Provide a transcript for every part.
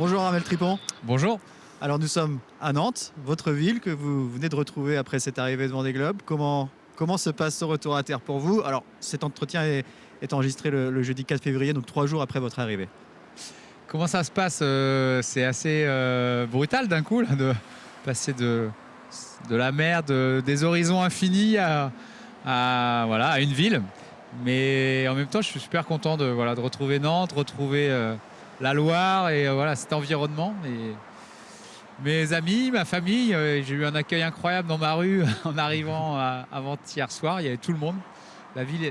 Bonjour Armel Tripon. Bonjour. Alors nous sommes à Nantes, votre ville que vous venez de retrouver après cette arrivée de Vendée Globe. Comment se passe ce retour à terre pour vous? Alors cet entretien est enregistré le jeudi 4 février, donc 3 jours après votre arrivée. Comment ça se passe? C'est assez brutal d'un coup là, de passer de la mer, des horizons infinis voilà, à une ville. Mais en même temps, je suis super content de retrouver Nantes, retrouver la Loire et voilà, cet environnement. Et mes amis, ma famille, j'ai eu un accueil incroyable dans ma rue en arrivant avant-hier soir. Il y avait tout le monde.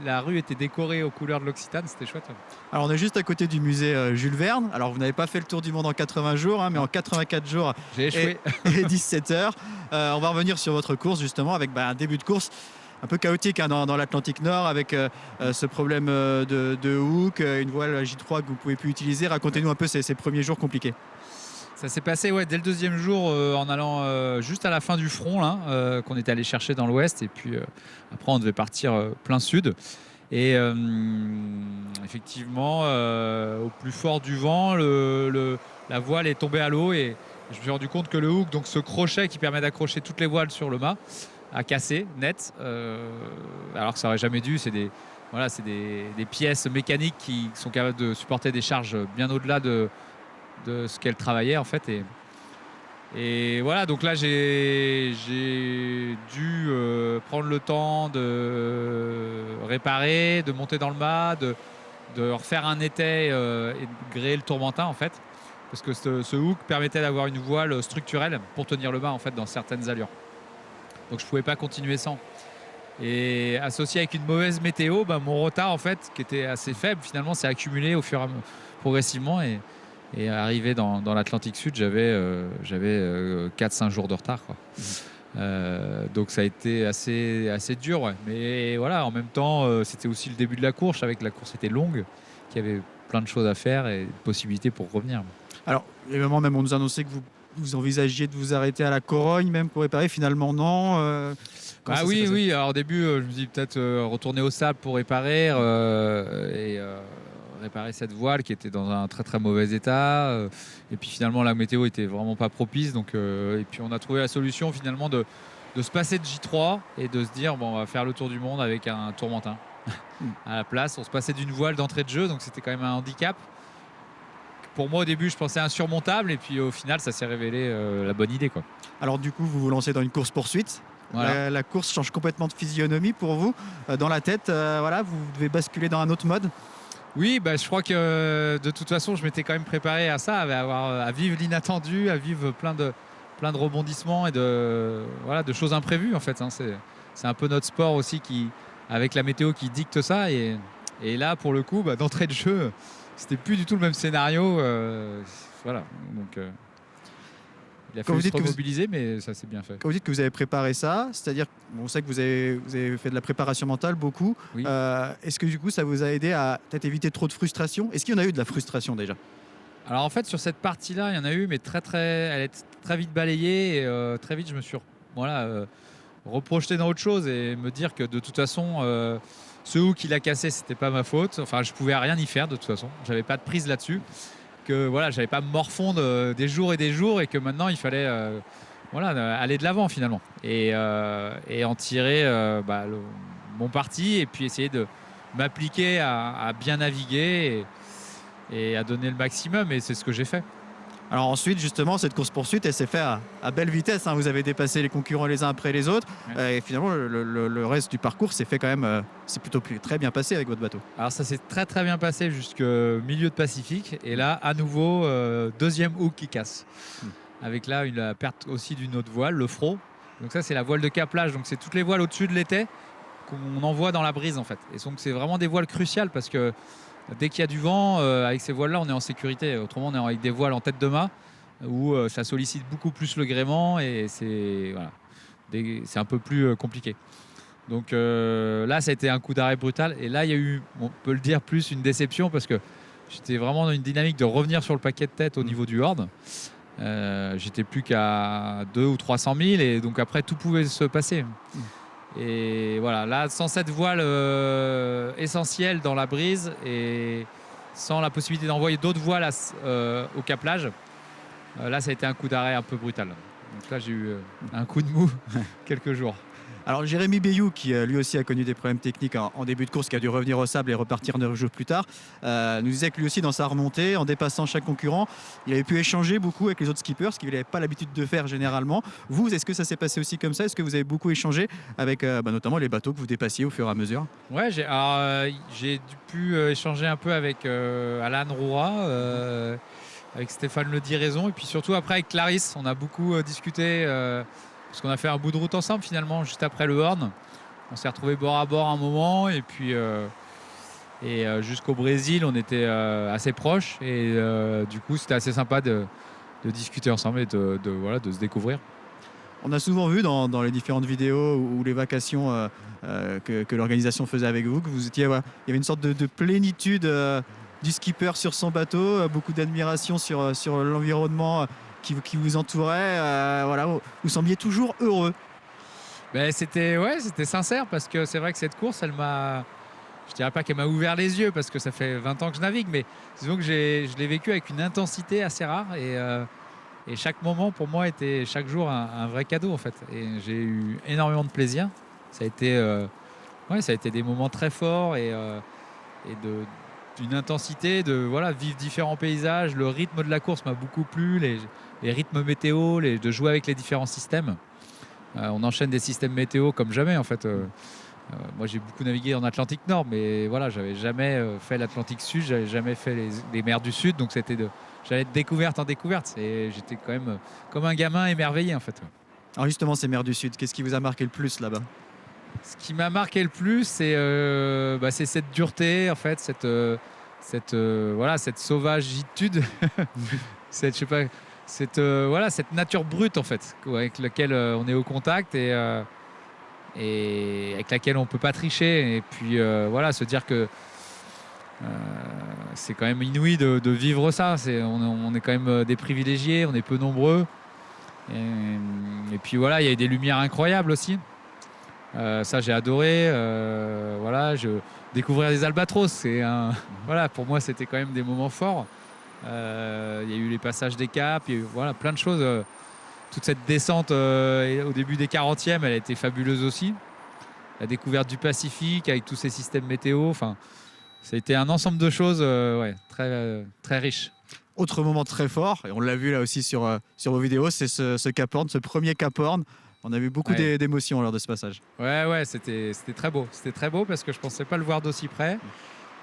La rue était décorée aux couleurs de l'Occitane, c'était chouette. Alors on est juste à côté du musée Jules Verne. Alors vous n'avez pas fait le tour du monde en 80 jours, mais en 84 jours J'ai échoué. et 17 heures. On va revenir sur votre course justement avec un début de course un peu chaotique dans l'Atlantique Nord avec ce problème de hook, une voile J3 que vous ne pouvez plus utiliser. Racontez-nous un peu ces premiers jours compliqués. Ça s'est passé dès le deuxième jour en allant juste à la fin du front là, qu'on était allé chercher dans l'ouest et puis après on devait partir plein sud et effectivement au plus fort du vent la voile est tombée à l'eau et je me suis rendu compte que le hook, donc ce crochet qui permet d'accrocher toutes les voiles sur le mât, a cassé net alors que ça aurait jamais dû. C'est des pièces mécaniques qui sont capables de supporter des charges bien au-delà de ce qu'elle travaillait en fait et voilà, donc là j'ai dû prendre le temps de réparer, de monter dans le mât, de refaire un étai et de gréer le tourmentin en fait, parce que ce hook permettait d'avoir une voile structurelle pour tenir le mât en fait dans certaines allures, donc je pouvais pas continuer sans. Et associé avec une mauvaise météo, mon retard en fait, qui était assez faible, finalement s'est accumulé au fur et à mesure progressivement et arrivé dans l'Atlantique Sud, j'avais 4-5 jours de retard, quoi. Donc ça a été assez dur, ouais. Mais voilà, en même temps, c'était aussi le début de la course. Avec la course était longue, qu'il y avait plein de choses à faire et de possibilités pour revenir. Alors évidemment, même on nous annonçait que vous envisagiez de vous arrêter à la Corogne même pour réparer. Finalement non. Oui. Alors au début, je me dis peut-être retourner au sable pour réparer et réparer cette voile qui était dans un très très mauvais état. Et puis finalement, la météo était vraiment pas propice. Donc, et puis on a trouvé la solution finalement de se passer de J3 et de se dire bon, on va faire le tour du monde avec un tourmentin à la place. On se passait d'une voile d'entrée de jeu, donc c'était quand même un handicap. Pour moi, au début, je pensais insurmontable, et puis au final, ça s'est révélé la bonne idée, quoi. Alors du coup, vous vous lancez dans une course-poursuite. Voilà. La course change complètement de physionomie pour vous. Dans la tête, vous devez basculer dans un autre mode. Oui, je crois que de toute façon, je m'étais quand même préparé à ça, à vivre l'inattendu, à vivre plein de rebondissements et de choses imprévues, en fait. C'est un peu notre sport aussi, avec la météo qui dicte ça. Et là, pour le coup, d'entrée de jeu, c'était plus du tout le même scénario. Voilà. Donc, il a fallu se remobiliser, mais ça s'est bien fait. Quand vous dites que vous avez préparé ça, c'est-à-dire, on sait que vous avez fait de la préparation mentale beaucoup. Oui. Est-ce que du coup, ça vous a aidé à peut-être éviter trop de frustration? Est-ce qu'il y en a eu de la frustration déjà? Alors en fait, sur cette partie-là, il y en a eu, mais elle est très vite balayée. Et très vite, je me suis reprojeté dans autre chose et me dire que de toute façon, ce hook qu'il a cassé, c'était pas ma faute. Enfin, je pouvais rien y faire de toute façon. J'avais pas de prise là-dessus. Que j'avais pas à me morfondre des jours et que maintenant il fallait aller de l'avant finalement et en tirer mon parti et puis essayer de m'appliquer à bien naviguer et à donner le maximum, et c'est ce que j'ai fait. Alors ensuite, justement, cette course-poursuite, elle s'est faite à belle vitesse. Vous avez dépassé les concurrents les uns après les autres. Ouais. Et finalement, le reste du parcours s'est fait quand même. C'est plutôt très bien passé avec votre bateau. Alors ça s'est très très bien passé jusqu'au milieu de Pacifique. Et là, à nouveau, deuxième hook qui casse. Avec là la perte aussi d'une autre voile, le Fro. Donc ça, c'est la voile de caplage. Donc c'est toutes les voiles au-dessus de l'étai qu'on envoie dans la brise en fait. Et donc c'est vraiment des voiles cruciales parce que dès qu'il y a du vent, avec ces voiles-là, on est en sécurité. Autrement, on est avec des voiles en tête de mât où ça sollicite beaucoup plus le gréement et c'est un peu plus compliqué. Donc là, ça a été un coup d'arrêt brutal. Et là, il y a eu, on peut le dire, plus une déception parce que j'étais vraiment dans une dynamique de revenir sur le paquet de tête au niveau du Horn. J'étais plus qu'à 200 ou 300 000 et donc après, tout pouvait se passer. Et voilà, là, sans cette voile essentielle dans la brise et sans la possibilité d'envoyer d'autres voiles au caplage, Là, ça a été un coup d'arrêt un peu brutal. Donc là, j'ai eu un coup de mou quelques jours. Alors Jérémy Bayou, qui lui aussi a connu des problèmes techniques en début de course, qui a dû revenir au sable et repartir 9 jours plus tard, nous disait que lui aussi dans sa remontée, en dépassant chaque concurrent, il avait pu échanger beaucoup avec les autres skippers, ce qu'il n'avait pas l'habitude de faire généralement. Vous, est-ce que ça s'est passé aussi comme ça? Est-ce que vous avez beaucoup échangé avec notamment les bateaux que vous dépassiez au fur et à mesure? Ouais, j'ai pu échanger un peu avec Alan Roura, avec Stéphane Le Diraison, et puis surtout après avec Clarisse. On a beaucoup discuté, parce qu'on a fait un bout de route ensemble finalement, juste après le Horn. On s'est retrouvés bord à bord un moment, et puis jusqu'au Brésil, on était assez proches. Et du coup, c'était assez sympa de discuter ensemble et voilà, de se découvrir. On a souvent vu dans les différentes vidéos ou les vacations que l'organisation faisait avec vous, que vous étiez, voilà, il y avait une sorte de plénitude du skipper sur son bateau, beaucoup d'admiration sur l'environnement qui vous entourait. Voilà, vous sembliez toujours heureux. Ben, c'était sincère, parce que c'est vrai que cette course, je dirais pas qu'elle m'a ouvert les yeux parce que ça fait 20 ans que je navigue, mais disons que je l'ai vécu avec une intensité assez rare, et chaque moment pour moi était chaque jour un vrai cadeau en fait. Et j'ai eu énormément de plaisir. Ça a été, ça a été des moments très forts, d'une intensité, de voilà, vivre différents paysages. Le rythme de la course m'a beaucoup plu, les rythmes météo, de jouer avec les différents systèmes. On enchaîne des systèmes météo comme jamais en fait. Moi j'ai beaucoup navigué en Atlantique Nord, mais voilà, j'avais jamais fait l'Atlantique Sud, j'avais jamais fait les mers du Sud, donc j'allais de découverte en découverte, et j'étais quand même comme un gamin émerveillé en fait. Alors justement, ces mers du Sud, qu'est-ce qui vous a marqué le plus là-bas? Ce qui m'a marqué le plus, c'est cette dureté en fait, voilà, cette sauvagitude, je sais pas, voilà, cette nature brute en fait, avec laquelle on est au contact, et avec laquelle on ne peut pas tricher. Et puis voilà, se dire que c'est quand même inouï de vivre ça. On est quand même des privilégiés, on est peu nombreux. Et puis voilà, il y a des lumières incroyables aussi. Ça, j'ai adoré. Voilà, découvrir des albatros, voilà, pour moi, c'était quand même des moments forts. Il y a eu les passages des caps, il y a eu voilà, plein de choses. Toute cette descente au début des 40e, elle a été fabuleuse aussi. La découverte du Pacifique avec tous ces systèmes météo. Enfin, ça a été un ensemble de choses ouais, très riche. Autre moment très fort, et on l'a vu là aussi sur vos vidéos, c'est ce Cap Horn, ce premier Cap Horn. On a vu beaucoup Ouais. d'émotions lors de ce passage. Ouais, c'était très beau. C'était très beau parce que je ne pensais pas le voir d'aussi près.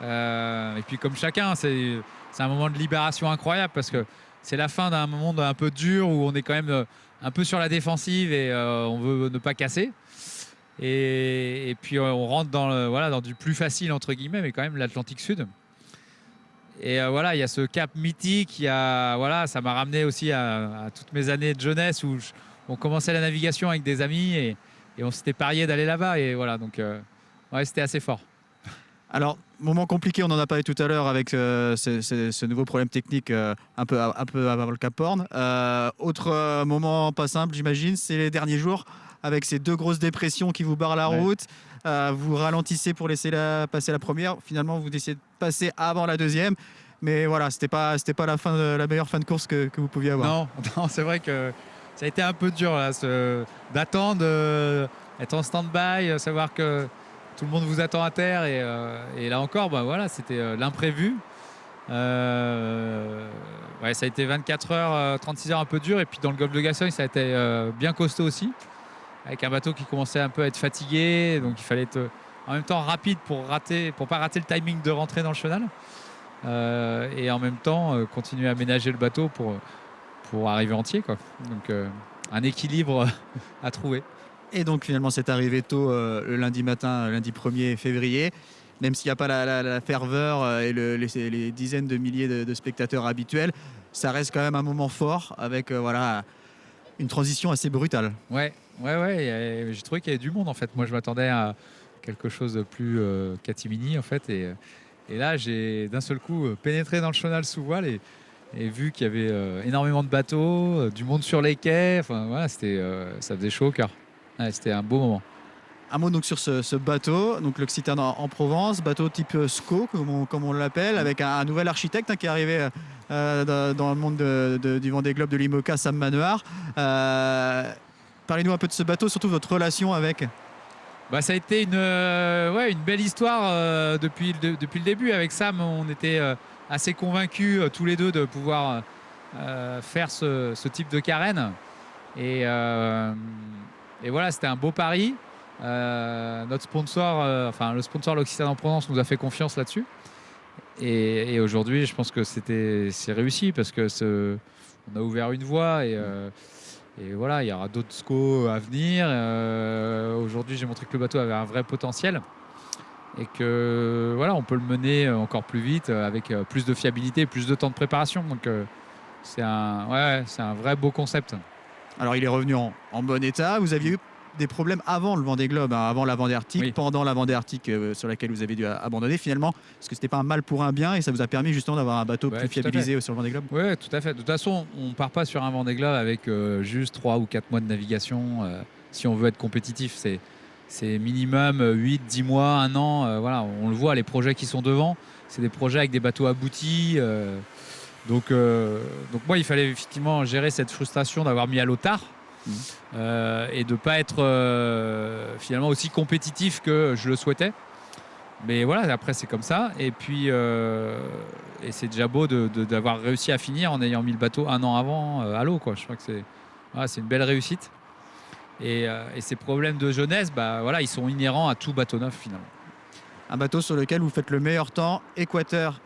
Et puis comme chacun, c'est un moment de libération incroyable, parce que c'est la fin d'un monde un peu dur où on est quand même un peu sur la défensive, et on veut ne pas casser. Et puis on rentre dans du plus facile entre guillemets, mais quand même l'Atlantique Sud. Et voilà, il y a ce cap mythique. Voilà, ça m'a ramené aussi à toutes mes années de jeunesse où on commençait la navigation avec des amis, et on s'était parié d'aller là-bas. Et voilà, donc ouais, c'était assez fort. Alors, moment compliqué, on en a parlé tout à l'heure avec ce nouveau problème technique un peu avant le Cap Horn. Autre moment pas simple, j'imagine, c'est les derniers jours avec ces deux grosses dépressions qui vous barrent la route. Vous ralentissez pour laisser passer la première. Finalement, vous décidez de passer avant la deuxième. Mais voilà, c'était pas la meilleure fin de course que vous pouviez avoir. Non, c'est vrai que ça a été un peu dur là, d'attendre, être en stand-by, savoir que tout le monde vous attend à terre, et là encore, bah voilà, c'était l'imprévu. Ouais, ça a été 24 heures, 36 heures un peu dur, et puis dans le golfe de Gascogne, ça a été bien costaud aussi, avec un bateau qui commençait un peu à être fatigué, donc il fallait être en même temps rapide pour pas rater le timing de rentrer dans le chenal, et en même temps continuer à ménager le bateau pour arriver entier, quoi. Donc un équilibre à trouver. Et donc finalement c'est arrivé tôt le lundi matin, lundi 1er février. Même s'il n'y a pas la ferveur et les dizaines de milliers de spectateurs habituels, ça reste quand même un moment fort avec voilà, une transition assez brutale. Ouais, j'ai trouvé qu'il y avait du monde en fait. Moi je m'attendais à quelque chose de plus catimini en fait. Et là j'ai d'un seul coup pénétré dans le chenal sous voile, et vu qu'il y avait énormément de bateaux, du monde sur les quais. Enfin voilà, ça faisait chaud au cœur. Ouais, c'était un beau moment. Un mot donc sur ce bateau, donc l'Occitane en Provence, bateau type SCO comme on l'appelle, avec un nouvel architecte qui est arrivé dans le monde du Vendée Globe de l'IMOCA, Sam Manoir. Parlez-nous un peu de ce bateau, surtout votre relation avec. Bah, ça a été une belle histoire depuis le début. Avec Sam, on était assez convaincus tous les deux de pouvoir faire ce type de carène. Et voilà, c'était un beau pari. Notre sponsor, le sponsor l'Occitane en Provence nous a fait confiance là-dessus. Et aujourd'hui, je pense que c'est réussi parce que on a ouvert une voie et voilà, il y aura d'autres SCO à venir. Aujourd'hui, j'ai montré que le bateau avait un vrai potentiel et que voilà, on peut le mener encore plus vite avec plus de fiabilité, plus de temps de préparation. Donc c'est un vrai beau concept. Alors il est revenu en bon état. Vous aviez eu des problèmes avant le Vendée Globe, avant la Vendée Arctique, Oui. pendant la Vendée Arctique sur laquelle vous avez dû abandonner finalement. Est-ce que c'était pas un mal pour un bien et ça vous a permis justement d'avoir un bateau plus fiabilisé sur le Vendée Globe? Oui, tout à fait. De toute façon, on ne part pas sur un Vendée Globe avec juste 3 ou 4 mois de navigation si on veut être compétitif. C'est minimum 8, 10 mois, 1 an. Voilà, on le voit, les projets qui sont devant, c'est des projets avec des bateaux aboutis. Donc moi, il fallait effectivement gérer cette frustration d'avoir mis à l'eau tard. Et de ne pas être finalement aussi compétitif que je le souhaitais. Mais voilà, après c'est comme ça. Et puis et c'est déjà beau d'avoir réussi à finir en ayant mis le bateau 1 an avant à l'eau, quoi. Je crois que c'est une belle réussite. Et ces problèmes de jeunesse, voilà, ils sont inhérents à tout bateau neuf finalement. Un bateau sur lequel vous faites le meilleur temps, équateur.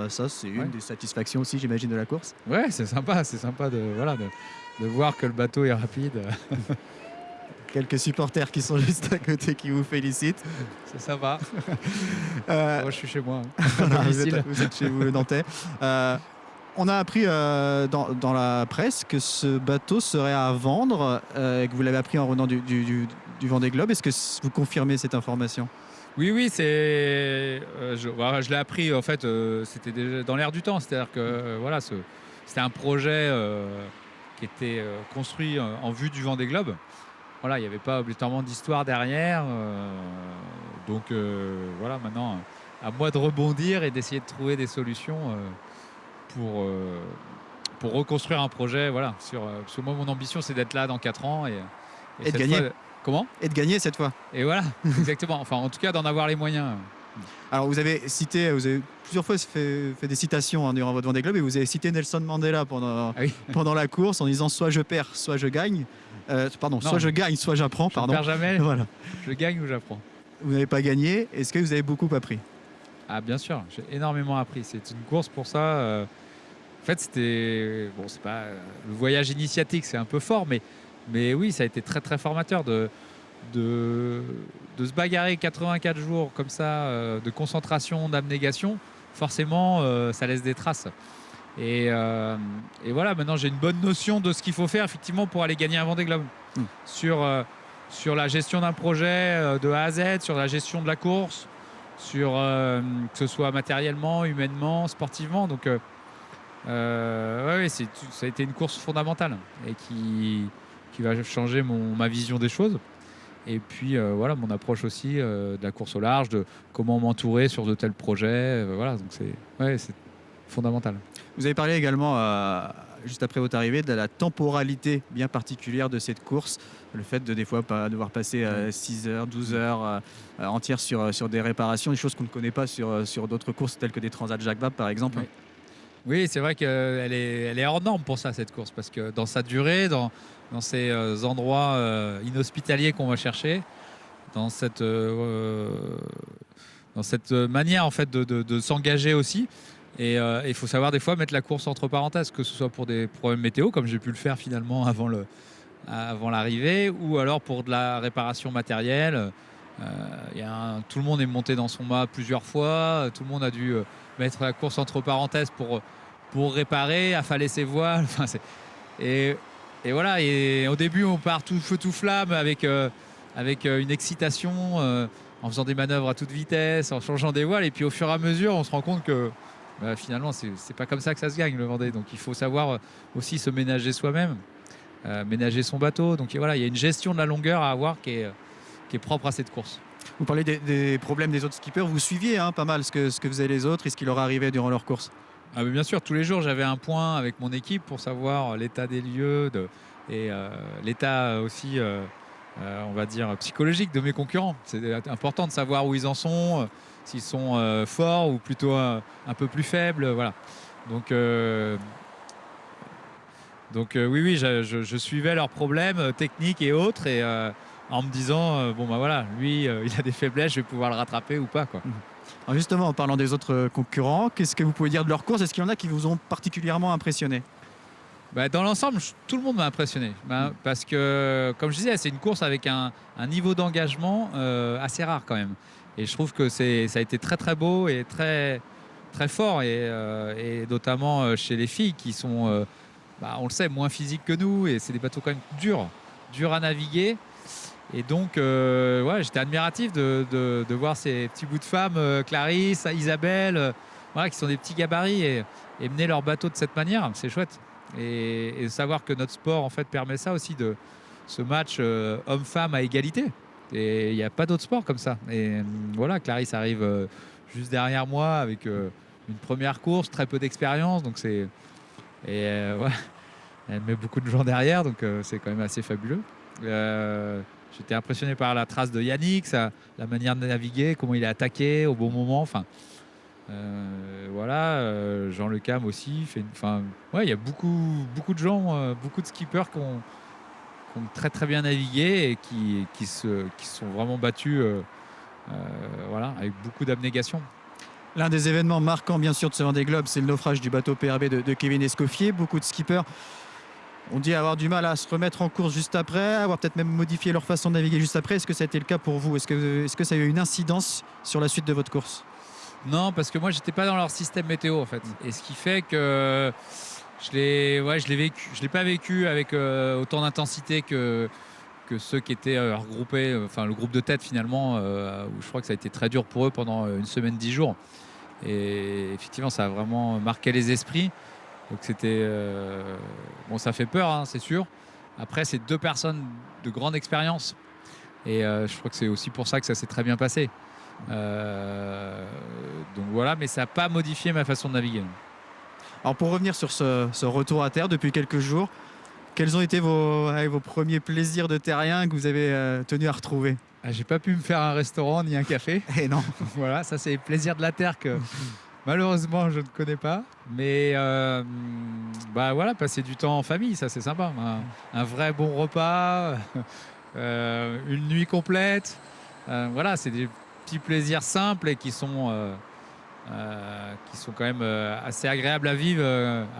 Ça, c'est une des satisfactions aussi, j'imagine, de la course. Ouais, c'est sympa de voir que le bateau est rapide. Quelques supporters qui sont juste à côté qui vous félicitent. C'est sympa. Moi, je suis chez moi. Voilà, vous êtes chez vous, le Nantais. On a appris dans la presse que ce bateau serait à vendre et que vous l'avez appris en revenant du Vendée Globe. Est-ce que vous confirmez cette information? Oui, je l'ai appris, en fait, c'était déjà dans l'air du temps. C'est-à-dire que voilà, c'était un projet qui était construit en vue du Vendée Globe. Voilà, il n'y avait pas obligatoirement d'histoire derrière. Donc voilà, maintenant, à moi de rebondir et d'essayer de trouver des solutions pour reconstruire un projet. Voilà, parce que moi, mon ambition, c'est d'être là dans 4 ans. Et de gagner. Comment? Et de gagner cette fois. Et voilà, exactement. Enfin, en tout cas, d'en avoir les moyens. Alors, vous avez plusieurs fois fait des citations durant votre Vendée Globe et vous avez cité Nelson Mandela pendant la course en disant soit je perds, soit je gagne. Soit je gagne, soit j'apprends. Je ne perds jamais. Voilà. Je gagne ou j'apprends. Vous n'avez pas gagné. Est-ce que vous avez beaucoup appris? Ah, bien sûr, j'ai énormément appris. C'est une course pour ça. En fait, c'est pas le voyage initiatique, c'est un peu fort, mais oui, ça a été très très formateur de se bagarrer 84 jours comme ça, de concentration, d'abnégation. Forcément, ça laisse des traces. Et voilà, maintenant j'ai une bonne notion de ce qu'il faut faire effectivement pour aller gagner un Vendée Globe. Sur la gestion d'un projet de A à Z, sur la gestion de la course, que ce soit matériellement, humainement, sportivement. Donc ça a été une course fondamentale et qui va changer ma vision des choses. Et puis voilà, mon approche aussi de la course au large, de comment m'entourer sur de tels projets. Voilà, donc c'est fondamental. Vous avez parlé également, juste après votre arrivée, de la temporalité bien particulière de cette course. Le fait de des fois devoir passer 6 heures, 12 heures entières sur des réparations, des choses qu'on ne connaît pas sur d'autres courses telles que des Transat Jacques Vabre par exemple. Oui, c'est vrai qu'elle est hors norme pour ça, cette course, parce que dans sa durée, dans ces endroits inhospitaliers qu'on va chercher, dans cette manière en fait de s'engager aussi. Et il faut savoir des fois mettre la course entre parenthèses, que ce soit pour des problèmes météo, comme j'ai pu le faire finalement avant l'arrivée, ou alors pour de la réparation matérielle. Tout le monde est monté dans son mât plusieurs fois, tout le monde a dû mettre la course entre parenthèses pour réparer, affaler ses voiles. Enfin, et voilà, et au début on part tout feu tout flamme avec une excitation, en faisant des manœuvres à toute vitesse, en changeant des voiles, et puis au fur et à mesure on se rend compte que finalement c'est pas comme ça que ça se gagne le Vendée. Donc il faut savoir aussi se ménager soi-même, ménager son bateau. Donc voilà, il y a une gestion de la longueur à avoir qui est qui est propre à cette course. Vous parlez des problèmes des autres skippers. Vous suiviez pas mal ce que faisaient les autres et ce qui leur arrivait durant leur course. Ah, mais bien sûr, tous les jours, j'avais un point avec mon équipe pour savoir l'état des lieux et l'état aussi, on va dire, psychologique de mes concurrents. C'est important de savoir où ils en sont, s'ils sont forts ou plutôt un peu plus faibles. Voilà. Donc oui, je suivais leurs problèmes techniques et autres et en me disant, bon bah voilà, lui, il a des faiblesses, je vais pouvoir le rattraper ou pas, quoi. Alors justement, en parlant des autres concurrents, qu'est-ce que vous pouvez dire de leur course? Est-ce qu'il y en a qui vous ont particulièrement impressionné? Bah, dans l'ensemble, tout le monde m'a impressionné. Parce que, comme je disais, c'est une course avec un niveau d'engagement assez rare quand même. Et je trouve que ça a été très très beau et très, très fort. Et notamment chez les filles qui sont, on le sait, moins physiques que nous. Et c'est des bateaux quand même durs à naviguer. Et donc, ouais, j'étais admiratif de voir ces petits bouts de femmes, Clarisse, Isabelle, voilà, qui sont des petits gabarits et mener leur bateau de cette manière, c'est chouette. Et savoir que notre sport en fait permet ça aussi, de ce match homme-femme à égalité. Et il n'y a pas d'autre sport comme ça. Et voilà, Clarisse arrive juste derrière moi avec une première course, très peu d'expérience, donc ouais, elle met beaucoup de gens derrière, donc c'est quand même assez fabuleux. J'étais impressionné par la trace de Yannick, la manière de naviguer, comment il a attaqué au bon moment. Enfin, voilà, Jean Le Cam aussi. Ouais, il y a beaucoup de gens, beaucoup de skippers qui ont très très bien navigué et qui se sont vraiment battus, voilà, avec beaucoup d'abnégation. L'un des événements marquants, bien sûr, de ce Vendée Globe, c'est le naufrage du bateau PRB de Kevin Escoffier. Beaucoup de skippers ont dit avoir du mal à se remettre en course juste après, avoir peut-être même modifié leur façon de naviguer juste après. Est-ce que ça a été le cas pour vous? Est-ce que ça a eu une incidence sur la suite de votre course? Non, parce que moi, j'étais pas dans leur système météo en fait. Et ce qui fait que je l'ai pas vécu avec autant d'intensité que ceux qui étaient regroupés, enfin le groupe de tête finalement, où je crois que ça a été très dur pour eux pendant une semaine, 10 jours. Et effectivement, ça a vraiment marqué les esprits. Donc c'était bon, ça fait peur, hein, c'est sûr. Après, c'est deux personnes de grande expérience, et je crois que c'est aussi pour ça que ça s'est très bien passé. Donc voilà, mais ça n'a pas modifié ma façon de naviguer. Alors pour revenir sur ce retour à terre depuis quelques jours, quels ont été vos premiers plaisirs de terrien que vous avez tenu à retrouver? J'ai pas pu me faire un restaurant ni un café. Et non. Voilà, ça c'est les plaisirs de la terre que malheureusement je ne connais pas. Mais voilà, passer du temps en famille, ça c'est sympa. Un vrai bon repas, une nuit complète. Voilà, c'est des petits plaisirs simples et qui sont quand même assez agréables à vivre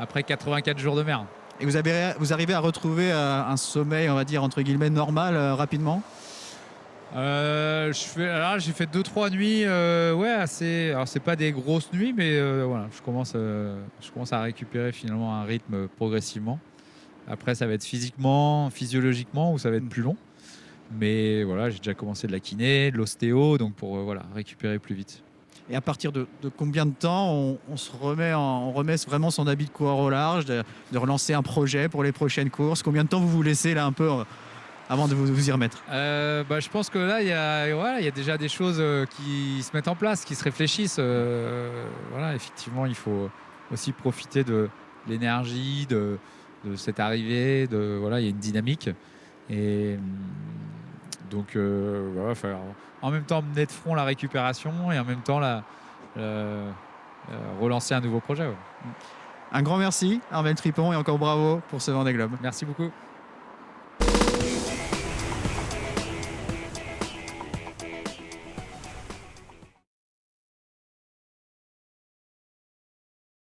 après 84 jours de mer. Et vous arrivez à retrouver un sommeil, on va dire, entre guillemets, normal rapidement? J'ai fait 2-3 nuits, ouais, assez. Alors c'est pas des grosses nuits, mais voilà, je commence à récupérer finalement un rythme progressivement. Après, ça va être physiologiquement, ou ça va être plus long. Mais voilà, j'ai déjà commencé de la kiné, de l'ostéo, donc pour voilà, récupérer plus vite. Et à partir de combien de temps on remet vraiment son habit de coureur au large, de relancer un projet pour les prochaines courses? Combien de temps vous laissez là un peu avant de vous y remettre? Je pense que là, il y a déjà des choses qui se mettent en place, qui se réfléchissent. Voilà, effectivement, il faut aussi profiter de l'énergie, de cette arrivée. Voilà, il y a une dynamique. Et donc, voilà, il va falloir en même temps mener de front la récupération et en même temps relancer un nouveau projet. Ouais. Un grand merci, Armel Tripon, et encore bravo pour ce Vendée Globe. Merci beaucoup.